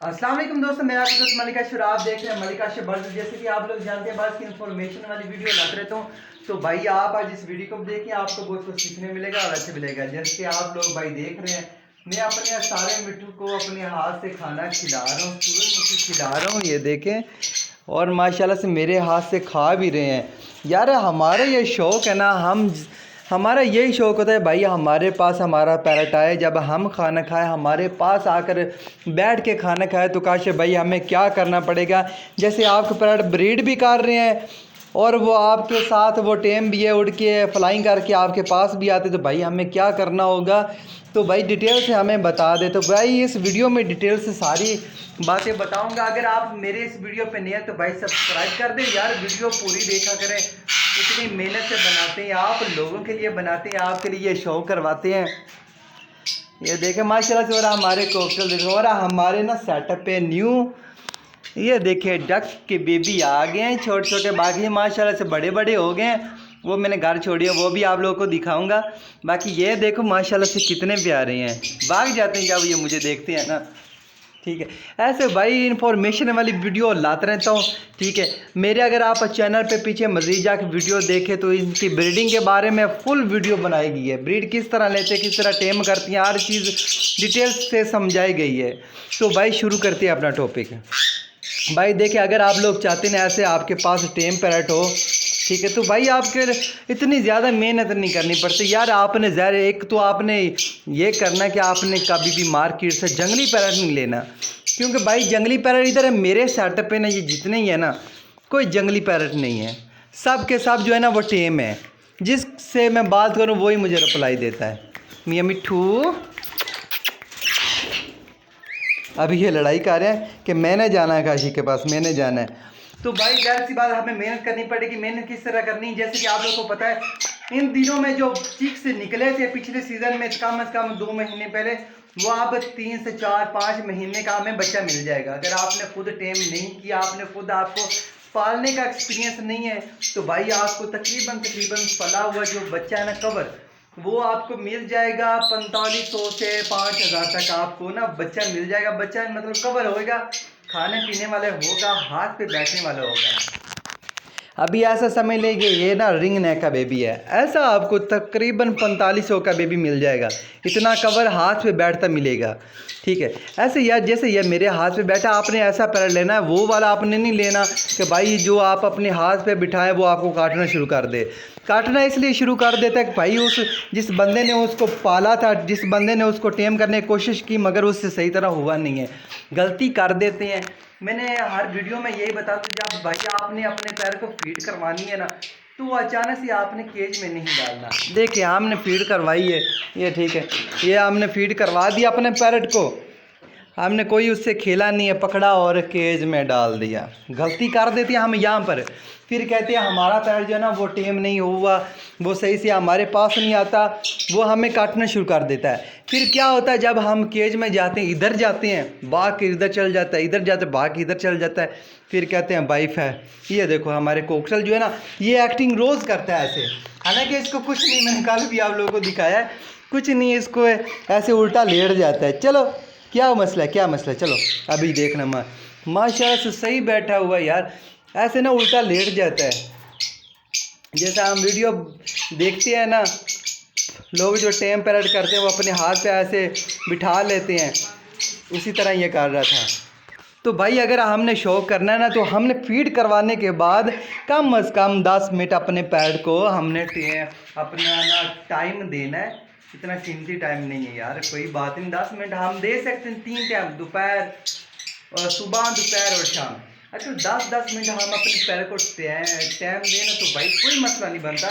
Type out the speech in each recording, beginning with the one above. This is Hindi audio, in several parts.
अस्सलाम वालेकुम दोस्तों, मैं आपके दोस्त मलिका शुरा। आप देख रहे हैं मलिका शबर्ज। जैसे कि आप लोग जानते हैं, बस की इन्फॉर्मेशन वाली वीडियो लाते रहता हूँ। तो भाई आप आज इस वीडियो को देखिए, आपको बहुत कुछ सीखने मिलेगा और अच्छा मिलेगा। जैसे कि आप लोग भाई देख रहे हैं, मैं अपने सारे मिट्टू को अपने हाथ से खाना खिला रहा हूँ, सूरजमुखी खिला रहा हूँ, ये देखें। और माशाल्लाह से मेरे हाथ से खा भी रहे हैं। यार हमारा ये शौक़ है ना, हमारा यही शौक़ होता है भाई, हमारे पास हमारा पैरट आए, जब हम खाना खाएं हमारे पास आकर बैठ के खाना खाए, तो काश भाई हमें क्या करना पड़ेगा। जैसे आपके पैरट ब्रीड भी कर रहे हैं और वो आपके साथ वो टेम भी है, उड़ के फ्लाइंग करके आपके पास भी आते, तो भाई हमें क्या करना होगा। तो भाई डिटेल से हमें बता दे। तो भाई इस वीडियो में डिटेल से सारी बातें बताऊंगा। अगर आप मेरे इस वीडियो पे नए हैं तो भाई सब्सक्राइब कर दें यार, वीडियो पूरी देखा करें। इतनी मेहनत से बनाते हैं, आप लोगों के लिए बनाते हैं, आपके लिए शो करवाते हैं। ये देखें माशाल्लाह से, और हमारे कोकटल देखो, और हमारे ना सेटअप पे न्यू ये देखे डक के बेबी आ गए हैं, छोटे छोटे। बाकी माशाल्लाह से बड़े बड़े हो गए हैं, वो मैंने घर छोड़ी है, वो भी आप लोगों को दिखाऊंगा। बाकी ये देखो माशाल्लाह से कितने प्यारे हैं, भाग जाते हैं जब ये मुझे देखते हैं ना। ठीक है, ऐसे भाई इन्फॉर्मेशन वाली वीडियो लाता रहता हूँ। ठीक है, मेरे अगर आप चैनल पे पीछे मज़ीद जाकर वीडियो देखें तो इनकी ब्रीडिंग के बारे में फुल वीडियो बनाई गई है। ब्रीड किस तरह लेते हैं, किस तरह टेम करती हैं, हर चीज़ डिटेल्स से समझाई गई है। तो भाई शुरू करते हैं अपना टॉपिक। भाई देखिए, अगर आप लोग चाहते हैं ऐसे आपके पास टेम पैरट हो, ठीक है, तो भाई आपके इतनी ज़्यादा मेहनत नहीं करनी पड़ती यार। आपने ज़ाहिर एक तो आपने ये करना कि आपने कभी भी मार्केट से जंगली पैरट नहीं लेना, क्योंकि भाई जंगली पैरट इधर है मेरे सेटअप पे ना, ये जितने ही है ना, कोई जंगली पैरट नहीं है, सब के सब जो है ना वो टेम है। जिससे मैं बात करूँ वही मुझे रिप्लाई देता है, मियाँ मिट्ठू। अभी ये लड़ाई कर रहे हैं कि मैंने जाना है काशी के पास, मैंने जाना है। तो भाई जाहिर सी बात, हमें मेहनत करनी पड़ेगी। मेहनत किस तरह करनी, जैसे कि आप लोगों को पता है, इन दिनों में जो चिक्स निकले थे पिछले सीज़न में, कम से कम 2 महीने पहले, वो अब 3 से 4-5 महीने का हमें बच्चा मिल जाएगा। अगर आपने खुद टेम नहीं किया, आपने खुद आपको पालने का एक्सपीरियंस नहीं है, तो भाई आपको तकरीबन पला हुआ जो बच्चा है ना कवर, वो आपको मिल जाएगा 4500 से 5000 तक आपको ना बच्चा मिल जाएगा। बच्चा मतलब कवर होएगा, खाने पीने वाले होगा, हाथ पे बैठने वाला होगा। अभी ऐसा समझ लेंगे ये ना रिंग नेक का बेबी है, ऐसा आपको तकरीबन 4500 का बेबी मिल जाएगा। इतना कवर हाथ पे बैठता मिलेगा। ठीक है, ऐसे यार जैसे ये मेरे हाथ पे बैठा, आपने ऐसा पैरट लेना है, वो वाला आपने नहीं लेना कि भाई जो आप अपने हाथ पे बिठाए वो आपको काटना शुरू कर दे। काटना इसलिए शुरू कर देता है कि भाई उस जिस बंदे ने उसको पाला था, जिस बंदे ने उसको टेम करने की कोशिश की, मगर उससे सही तरह हुआ नहीं है, गलती कर देते हैं। मैंने हर वीडियो में यही बताता हूँ, जब भाई आपने अपने पैर को फीड करवानी है ना, तो अचानक से आपने केज में नहीं डालना। देखिए हमने फीड करवाई है, ये ठीक है, ये हमने फीड करवा दिया अपने पैरट को, हमने कोई उससे खेला नहीं है, पकड़ा और केज में डाल दिया। गलती कर देती है हम यहाँ पर, फिर कहते हैं हमारा पैर जो है ना वो टेम नहीं हुआ, वो सही से हमारे पास नहीं आता, वो हमें काटना शुरू कर देता है। फिर क्या होता है, जब हम केज में जाते हैं, इधर जाते हैं बाघ इधर चल जाता है, इधर जाते बाघ इधर चल जाता है, फिर कहते हैं वाइफ है। ये देखो हमारे कोकटल जो है ना, ये एक्टिंग रोज़ करता है ऐसे, हालांकि इसको कुछ नहीं, मैंने कल भी आप लोगों को दिखाया है, कुछ नहीं, इसको ऐसे उल्टा लेट जाता है। चलो क्या मसला है, क्या मसला है, चलो अभी देखना। माशाल्लाह से सही बैठा हुआ यार, ऐसे ना उल्टा लेट जाता है। जैसा हम वीडियो देखते हैं ना, लोग जो टेम पैरट करते हैं वो अपने हाथ पे ऐसे बिठा लेते हैं, उसी तरह ये कर रहा था। तो भाई अगर हमने शौक करना है ना, तो हमने फीड करवाने के बाद कम से कम 10 मिनट अपने पैरट को हमने अपना ना टाइम देना है। इतना कीमती टाइम नहीं है यार, कोई बात नहीं, 10 मिनट हम दे सकते हैं, 3 टाइम, दोपहर और सुबह, दोपहर और शाम। अच्छा 10-10 मिनट हम अपने पैर को टाइम देना, तो भाई कोई मसला नहीं बनता।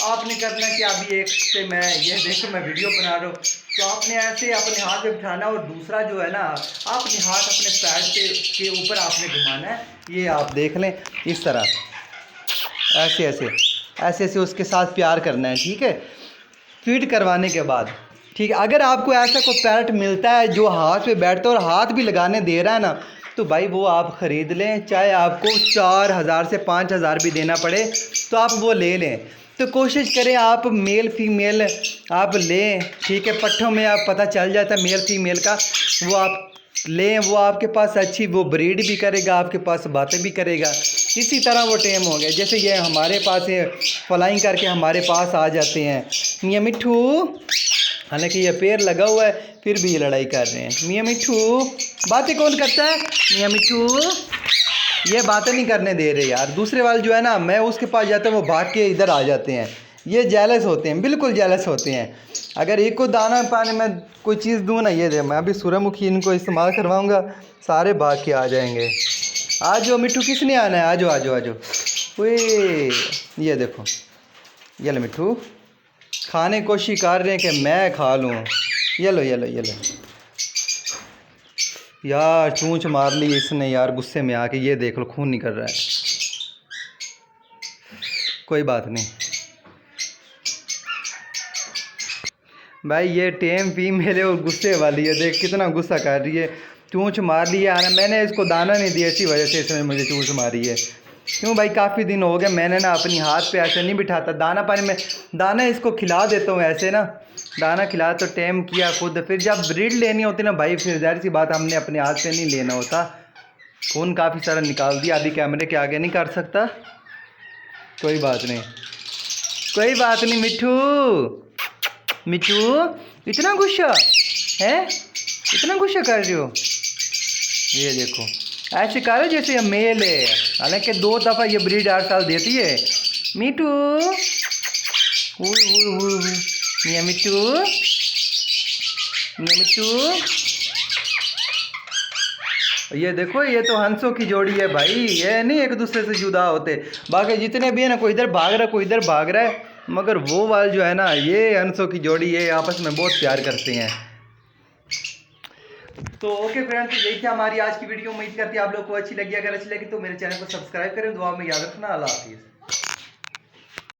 आपने करना कि अभी एक से मैं ये देखो मैं वीडियो बना रहा हूँ, तो आपने ऐसे अपने हाथ पे बिठाना, और दूसरा जो है ना अपने हाथ अपने पैर के ऊपर आपने घुमाना है। ये आप देख लें इस तरह, ऐसे ऐसे ऐसे ऐसे उसके साथ प्यार करना है। ठीक है, फीड करवाने के बाद। ठीक है, अगर आपको ऐसा कोई पैरट मिलता है जो हाथ पे बैठता है और हाथ भी लगाने दे रहा है ना, तो भाई वो आप ख़रीद लें, चाहे आपको 4000 से 5000 भी देना पड़े तो आप वो ले लें। तो कोशिश करें आप मेल फीमेल आप लें। ठीक है, पट्ठों में आप पता चल जाता है मेल फीमेल का, वो आप लें वो आपके पास अच्छी वो ब्रीड भी करेगा, आपके पास बातें भी करेगा। इसी तरह वो टेम हो गया। जैसे ये हमारे पास फ्लाइंग करके हमारे पास आ जाते हैं मियाँ मिट्ठू, हालांकि ये पेड़ लगा हुआ है फिर भी ये लड़ाई कर रहे हैं। मियाँ मिट्ठू बातें कौन करता है? मियाँ मिट्ठू ये बातें नहीं करने दे रहे यार। दूसरे वाले जो है ना, मैं उसके पास जाता हूँ वो भाग के इधर आ जाते हैं। ये जेलस होते हैं, बिल्कुल जेलस होते हैं। अगर एक को दाना पानी में कोई चीज़ दूँ ना, ये दे, मैं अभी सूरजमुखी इनको इस्तेमाल करवाऊँगा, सारे भाग के आ जाएंगे। आ जाओ मिट्ठू, किसने आना है? आ जाओ आ जाओ आ जाओ। ओए ये देखो, ये लो मिट्ठू, खाने की कोशिश कर रहे हैं कि मैं खा लूँ। ये लो ये लो ये लो यार, चूंच मार ली इसने यार गुस्से में आके। ये देख लो खून निकल रहा है। कोई बात नहीं भाई, ये टेम फीमेल है और गुस्से वाली है। देख कितना गुस्सा कर रही है, चूंच मार ली है। मैंने इसको दाना नहीं दिया, इसी वजह से इसने मुझे चूंच मारी है। क्यों भाई, काफ़ी दिन हो गए मैंने ना अपनी हाथ पे ऐसे नहीं बिठाता। दाना पानी में दाना इसको खिला देता हूँ ऐसे ना, दाना खिला तो टेम किया खुद। फिर जब ब्रीड लेनी होती ना भाई, फिर ज़ाहिर सी बात हमने अपने हाथ से नहीं लेना होता। खून काफ़ी सारा निकाल दिया, अभी कैमरे के आगे नहीं कर सकता। कोई बात नहीं, कोई बात नहीं मिट्ठू। मिट्टू इतना गुस्सा है, इतना गुस्सा कर रहे हो? ये देखो ऐसे करो जैसे ये मेल है, हालांकि 2 दफ़ा ये ब्रीड 8 साल देती है। मिट्टू मियाँ मिट्टू, मियाँ मिट्टू। ये देखो, ये तो हंसों की जोड़ी है भाई, ये नहीं एक दूसरे से जुदा होते। बाकी जितने भी है ना, कोई इधर भाग रहा है कोई इधर भाग रहा है, मगर वो वाल जो है ना, ये हंसों की जोड़ी है, आपस में बहुत प्यार करते हैं। तो ओके फ्रेंड्स, यही थी हमारी आज की वीडियो। उम्मीद करती है आप लोग को अच्छी लगी। अगर अच्छी लगी तो मेरे चैनल को सब्सक्राइब करें। दुआ में याद रखना। अल्लाह हाफिज़।